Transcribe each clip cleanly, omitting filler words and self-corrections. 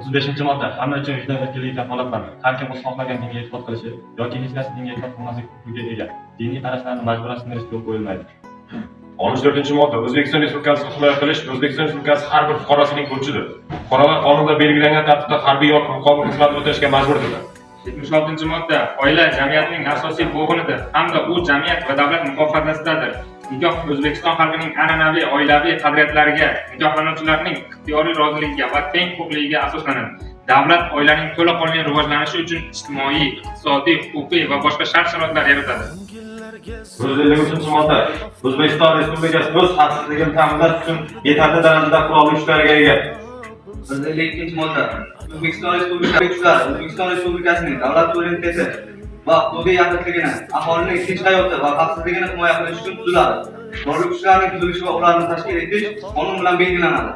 35-modda hamma uchun vijdon erkinligi kafolatlanadi. Har kim o'zi xohlagan dinga e'tiqod qilishi yoki hech narsa dinga e'tiqod qilmaslik huquqiga ega. Diniy qarashlarni majburan sindirish yo'l qo'yilmaydi. 64-modda O'zbekiston Respublikasini himoya qilish O'zbekiston Respublikasi har bir fuqarosining burchidir. Fuqarolar qonunda belgilangan tartibda harbiy yoki muqobil xizmat o'tashga majburdirlar. 76-modda oila jamiyatning asosiy bo'g'inidir hamda u jamiyat va davlat muhofazasidadir. Nikoh O'zbekiston xalqining an'anaviy oilaviy qadriyatlariga, nikohlanuvchilarning ixtiyoriy roziligiga va teng huquqligiga asoslanadi. Davlat oilaning to'laqonli rivojlanishi uchun ijtimoiy, iqtisodiy, huquqiy va boshqa shart-sharoitlar yaratadi. 153-modda O'zbekiston Respublikasi o'z xavfsizligini ta'minlash uchun yetarli darajada qurolli kuchlarga ega. 152-modda O'zbekiston Respublikasi kuchlari O'zbekiston Respublikasining davlat suvereniteti va hududiy yaxlitligini, aholining tinch hayoti va xavfsizligini himoya qilish uchun tuziladi. Qurolli kuchlarning tuzilishi va ularni tashkil etish qonun bilan belgilanadi.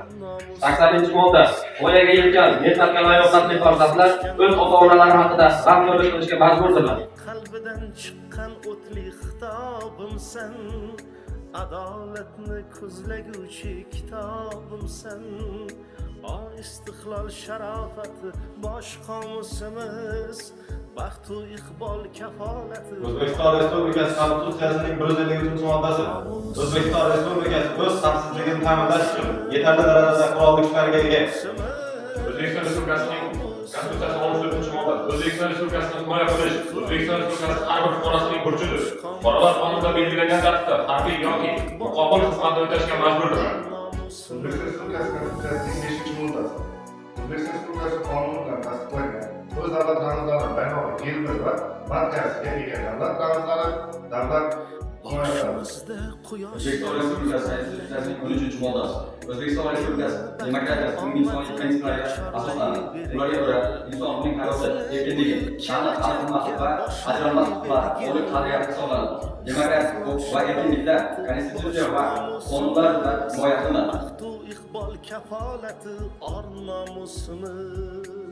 80-modda voyaga yetgan mehnatga loyiq qadrli farzandlar o'z ota-onalari haqida g'amxo'rlik qilishga majburdirlar. Qalbidan chiqqan o'tli xitobimsan, adolatni ko'zlaguvchi kitobimsan. O istiqlol sharofati bosh qomusimiz, baxt u iqbol kafolati. O'zbekiston Respublikasi Konstitutsiyasining 153-moddasi O'zbekiston Respublikasi o'z xavfsizligini ta'minlash uchun yetarli darajada qurolli kuchlarga ega. O'zbekiston Respublikasining Konstitutsiyasi 14-modda O'zbekiston Respublikasini himoya qilish O'zbekiston Respublikasi har bir fuqarosining burchidir. Fuqarolar qonunda belgilangan tartibda harbiy yoki muqobil xizmat o'tashga majburdirlar. O'zbekiston Respublikasi Konstitutsiyasining 5-moddasi O'zbekiston Respublikasi qonuni bilan tasdiqlangan o'z davlat ramzlari bayroqi, gimni va markaziga ega davlat ramzlari davlat himoyalanadi. O'zbekiston Respublikasi Konstitutsiyasining 13-moddasi O'zbekiston Respublikasi demokratiyasi va insoniy prinsiplariga asoslanadi. Ularga ko'ra inson uning hayoti, erkinligi, sha'ni qadrlanmas va ajralmas huquqlari to'liq qadriyat hisoblanadi. Demokratik huquq va erkinliklar konstitutsiya va qonunlar bilan himoya qilinadi. Baxt u iqbol kafolati or nomusimiz.